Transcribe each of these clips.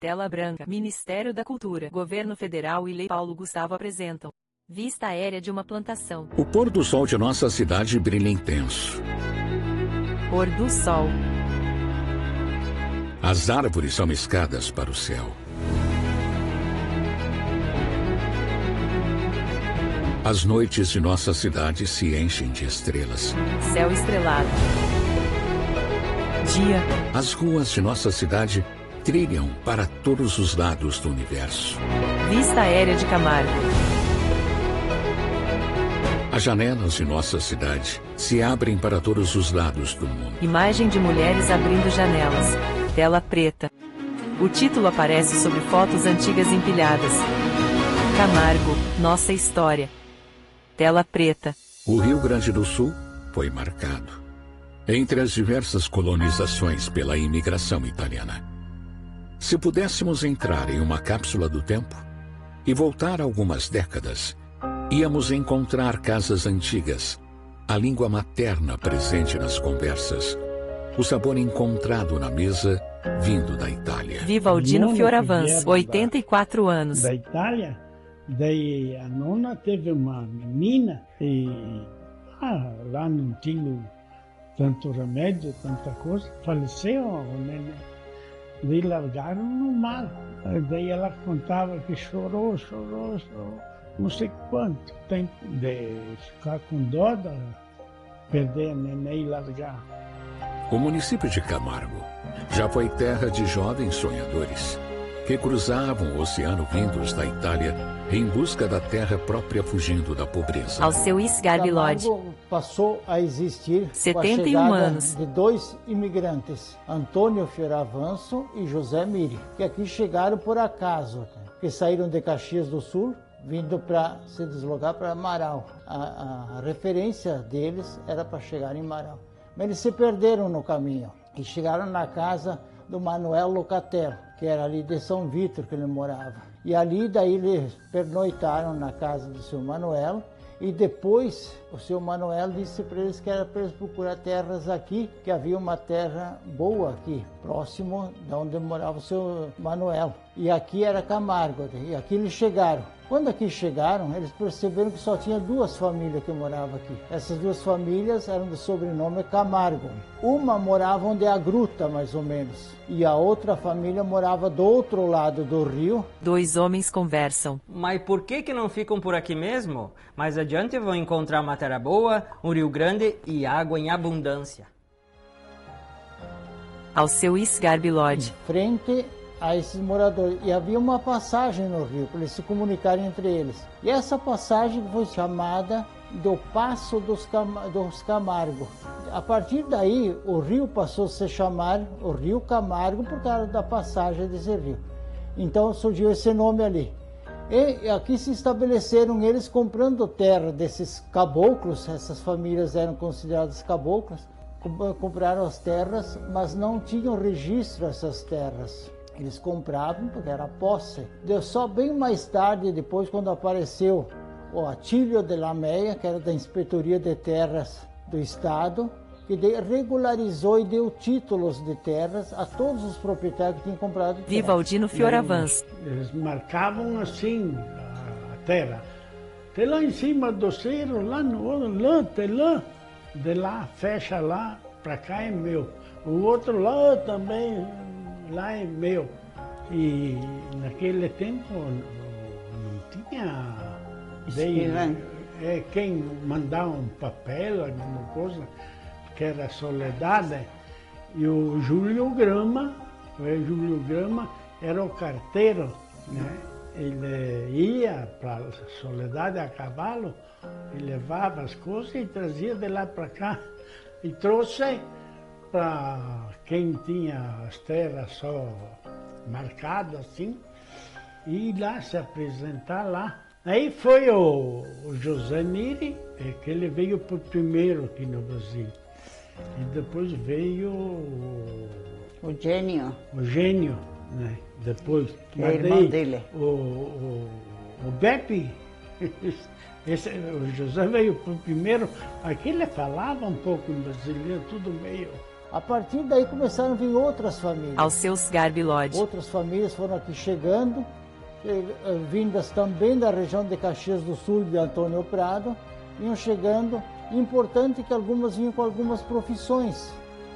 Tela branca. Ministério da Cultura, Governo Federal e Lei Paulo Gustavo apresentam vista aérea de uma plantação. O pôr do sol de nossa cidade brilha intenso. Pôr do sol. As árvores são escadas para o céu. As noites de nossa cidade se enchem de estrelas. Céu estrelado. Dia. As ruas de nossa cidade trilham para todos os lados do universo. Vista aérea de Camargo. As janelas de nossa cidade se abrem para todos os lados do mundo. Imagem de mulheres abrindo janelas. Tela preta. O título aparece sobre fotos antigas empilhadas. Camargo, nossa história. Tela preta. O Rio Grande do Sul foi marcado entre as diversas colonizações pela imigração italiana. Se pudéssemos entrar em uma cápsula do tempo e voltar algumas décadas, íamos encontrar casas antigas, a língua materna presente nas conversas, o sabor encontrado na mesa vindo da Itália. Vivaldino Fioravans, 84 anos. Da Itália, daí a nona teve uma menina e lá não tinha tanto remédio, tanta coisa, faleceu o neném. Daí largaram no mar. Daí ela contava que chorou, não sei quanto tempo de ficar com dó de perder a neném e largar. O município de Camargo já foi terra de jovens sonhadores que cruzavam o oceano vindos da Itália em busca da terra própria, fugindo da pobreza. Alceuís Garbilode. Camargo passou a existir 71 com a chegada anos. de dois imigrantes, Antônio Fioravanso e José Miri, que aqui chegaram por acaso, que saíram de Caxias do Sul, vindo para se deslocar para Marau. A referência deles era para chegar em Marau. Mas eles se perderam no caminho e chegaram na casa do Manuel Locatello, que era ali de São Vítor que ele morava. E ali daí eles pernoitaram na casa do seu Manuel e depois o seu Manuel disse para eles que era para eles procurar terras aqui, que havia uma terra boa aqui, próximo de onde morava o seu Manuel. E aqui era Camargo, e aqui eles chegaram. Quando aqui chegaram, eles perceberam que só tinha duas famílias que moravam aqui. Essas duas famílias eram do sobrenome Camargo. Uma morava onde é a gruta, mais ou menos, e a outra família morava do outro lado do rio. Dois homens conversam. Mas por que não ficam por aqui mesmo? Mais adiante vão encontrar uma terra boa, um rio grande e água em abundância. Alceuís Garbilode. Frente a esses moradores. E havia uma passagem no rio, para eles se comunicarem entre eles. E essa passagem foi chamada do Passo dos Camargo. A partir daí, o rio passou a se chamar o Rio Camargo por causa da passagem desse rio. Então surgiu esse nome ali. E aqui se estabeleceram eles comprando terra desses caboclos, essas famílias eram consideradas caboclos, compraram as terras, mas não tinham registro essas terras. Eles compravam porque era posse. Deu só bem mais tarde, depois, quando apareceu o Atílio de Lameia, que era da Inspetoria de Terras do Estado, que regularizou e deu títulos de terras a todos os proprietários que tinham comprado terra. Vivaldino Fioravans. Eles marcavam assim a terra. Até lá em cima do cerro, lá no outro, até lá. De lá, fecha lá, para cá é meu. O outro lá também, lá é meu. E naquele tempo não tinha... quem mandava um papel, alguma coisa, que era Soledade, e o Júlio Grama era o carteiro, né? Ele ia para Soledade a cavalo e levava as coisas e trazia de lá para cá. E trouxe para quem tinha as terras só marcadas assim, e ir lá se apresentar lá. Aí foi o José Miri, que ele veio por primeiro aqui no Brasil. E depois veio o Gênio. O Gênio, né? Depois. Que é irmão dele. O Beppe, o José veio por primeiro. Aqui ele falava um pouco em brasileiro, tudo meio A partir daí começaram a vir outras famílias. Alceus Garbi Lodge. Outras famílias foram aqui chegando, vindas também da região de Caxias do Sul, de Antônio Prado, iam chegando. Importante que algumas vinham com algumas profissões.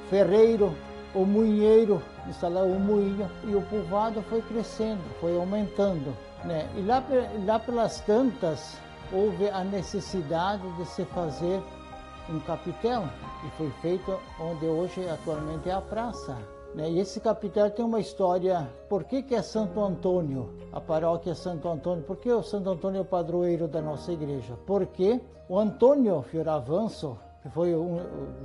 Ferreiro, o moinheiro, instalar o moinho, e o povoado foi crescendo, foi aumentando, né? E lá pelas tantas, houve a necessidade de se fazer um capitel, e foi feito onde hoje atualmente é a praça, né? E esse capitel tem uma história. Por que é Santo Antônio? A paróquia é Santo Antônio. Por que o Santo Antônio é o padroeiro da nossa igreja? Porque o Antônio Fioravanzo, que foi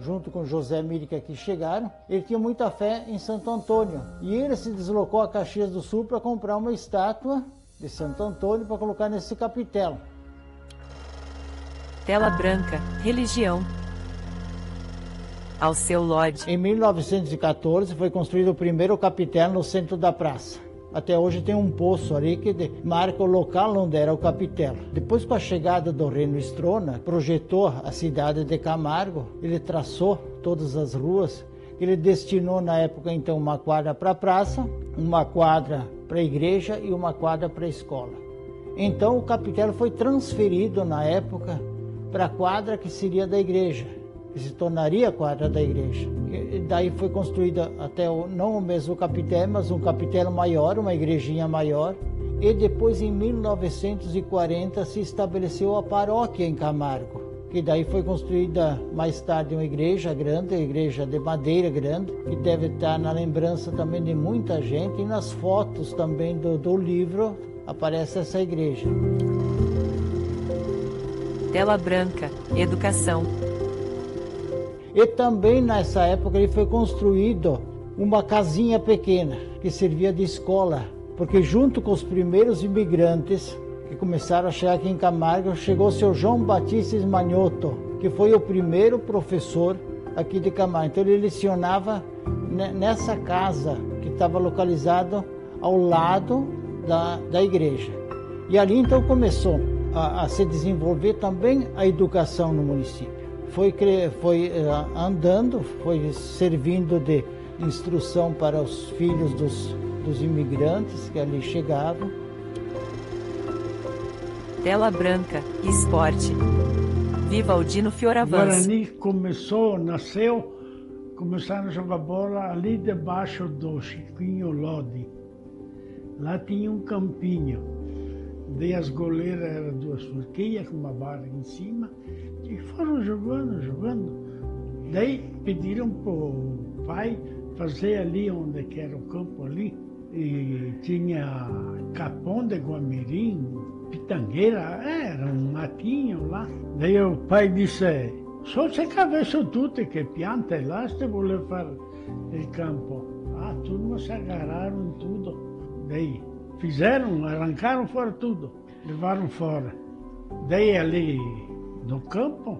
junto com José Miri que aqui chegaram, ele tinha muita fé em Santo Antônio. E ele se deslocou a Caxias do Sul para comprar uma estátua de Santo Antônio para colocar nesse capitel. Tela branca, religião. Alceu Lodge. Em 1914 foi construído o primeiro capitel no centro da praça. Até hoje tem um poço ali que marca o local onde era o capitel. Depois, com a chegada do Reino Strona, projetou a cidade de Camargo, ele traçou todas as ruas, ele destinou na época então uma quadra para a praça, uma quadra para a igreja e uma quadra para a escola. Então o capitel foi transferido na época para a quadra que seria da igreja, que se tornaria a quadra da igreja. E daí foi construída até não o mesmo capitel, mas um capitel maior, uma igrejinha maior. E depois, em 1940, se estabeleceu a paróquia em Camargo, que daí foi construída mais tarde uma igreja grande, uma igreja de madeira grande, que deve estar na lembrança também de muita gente, e nas fotos também do livro aparece essa igreja. Tela branca, educação. E também nessa época ele foi construído uma casinha pequena que servia de escola, porque junto com os primeiros imigrantes que começaram a chegar aqui em Camargo, chegou o seu João Batista Esmanioto, que foi o primeiro professor aqui de Camargo. Então ele lecionava nessa casa que estava localizada ao lado da igreja. E ali então começou a se desenvolver também a educação no município. Foi andando, foi servindo de instrução para os filhos dos imigrantes que ali chegavam. Tela branca, esporte. Vivaldino Fioravanzo. Guarani nasceu, começaram a jogar bola ali debaixo do Chiquinho Lodi. Lá tinha um campinho. Daí as goleiras eram duas forquilhas com uma barra em cima. E foram jogando. Daí pediram para o pai fazer ali onde que era o campo ali. E tinha capão de guamirim, pitangueira, era um matinho lá. Daí o pai disse, só se cabeça tudo que pianta lá, se vou levar o campo. Ah, tudo se agarraram tudo. Daí fizeram, arrancaram fora tudo, levaram fora. Daí ali no campo,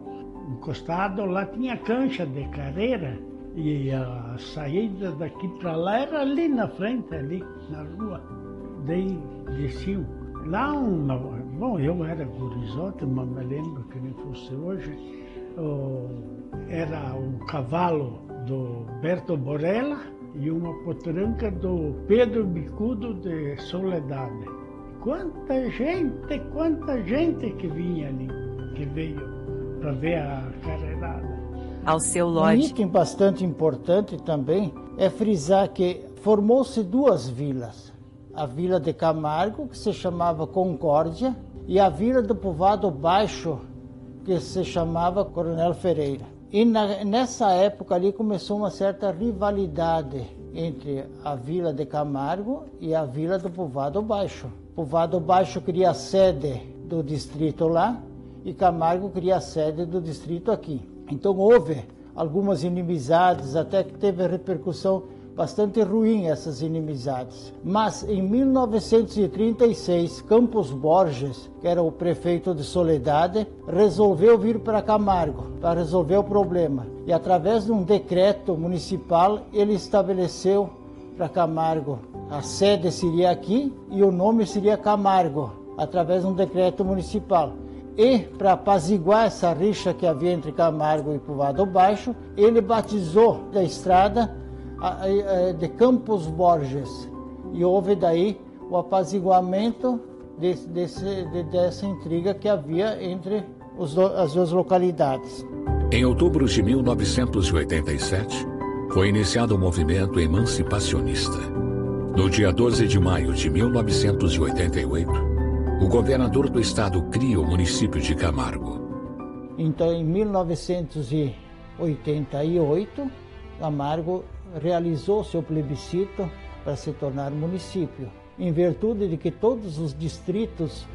encostado, lá tinha cancha de careira e a saída daqui para lá era ali na frente, ali na rua. Daí desciam. Lá bom, eu era gurizote, mas me lembro que nem fosse hoje, era um cavalo do Berto Borella e uma potranca do Pedro Bicudo de Soledade. Quanta gente que vinha ali, que veio para ver a carreirada. Alceu Um Lodge. item bastante importante também é frisar que formou-se duas vilas. A vila de Camargo, que se chamava Concórdia, e a vila do Povoado Baixo, que se chamava Coronel Ferreira. E nessa época ali começou uma certa rivalidade entre a vila de Camargo e a vila do Povoado Baixo. O Povoado Baixo queria a sede do distrito lá e Camargo queria a sede do distrito aqui. Então houve algumas inimizades, até que teve repercussão bastante ruim essas inimizades. Mas em 1936, Campos Borges, que era o prefeito de Soledade, resolveu vir para Camargo para resolver o problema. E através de um decreto municipal, ele estabeleceu para Camargo a sede seria aqui e o nome seria Camargo, através de um decreto municipal. E, para apaziguar essa rixa que havia entre Camargo e Povoado Baixo, ele batizou a estrada de Campos Borges. E houve daí o apaziguamento dessa intriga que havia entre as duas localidades. Em outubro de 1987, foi iniciado o movimento emancipacionista. No dia 12 de maio de 1988, o governador do estado cria o município de Camargo. Então, em 1988, Camargo realizou seu plebiscito para se tornar município, em virtude de que todos os distritos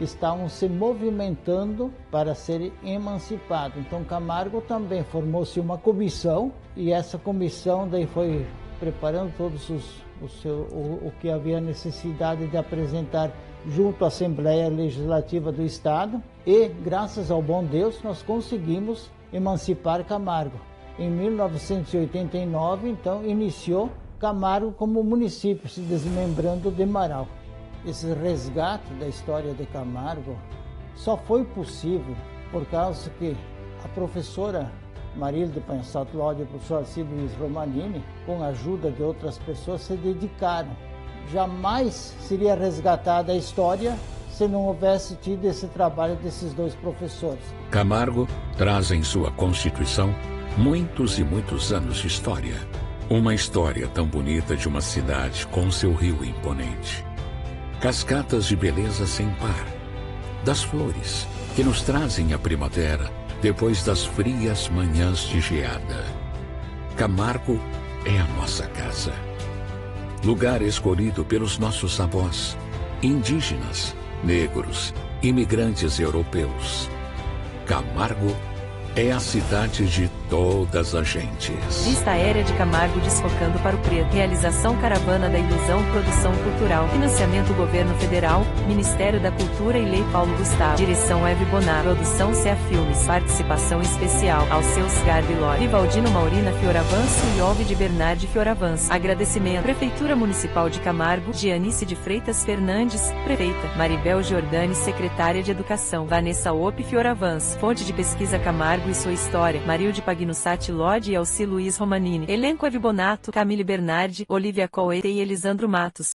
estavam se movimentando para serem emancipados. Então Camargo também formou-se uma comissão, e essa comissão daí foi preparando todos o que havia necessidade de apresentar junto à Assembleia Legislativa do Estado, e graças ao bom Deus nós conseguimos emancipar Camargo. Em 1989, então, iniciou Camargo como município, se desmembrando de Marau. Esse resgate da história de Camargo só foi possível por causa que a professora Marília de Pansato Lodi e o professor Alcides Luiz Romanini, com a ajuda de outras pessoas, se dedicaram. Jamais seria resgatada a história se não houvesse tido esse trabalho desses dois professores. Camargo traz em sua Constituição muitos e muitos anos de história. Uma história tão bonita de uma cidade com seu rio imponente. Cascatas de beleza sem par. Das flores que nos trazem a primavera depois das frias manhãs de geada. Camargo é a nossa casa. Lugar escolhido pelos nossos avós, indígenas, negros, imigrantes europeus. Camargo é a cidade de todas as gentes. Vista aérea de Camargo desfocando para o preto. Realização Caravana da Ilusão, produção cultural. Financiamento Governo Federal, Ministério da Cultura e Lei Paulo Gustavo. Direção Eve Bonar. Produção CA Filmes. Participação especial Alceus Garbi Lore, Rivaldino Maurina Fioravanço e Ovid Bernardi Fioravanço. Agradecimento Prefeitura Municipal de Camargo, Gianice de Freitas Fernandes, Prefeita. Maribel Giordani, Secretária de Educação. Vanessa Ope Fioravanço. Fonte de pesquisa Camargo e sua história, Marilde Pagnussati Lodi e Alci Luiz Romanini. Elenco Evi Bonato, Camille Bernardi, Olivia Coete e Elisandro Matos.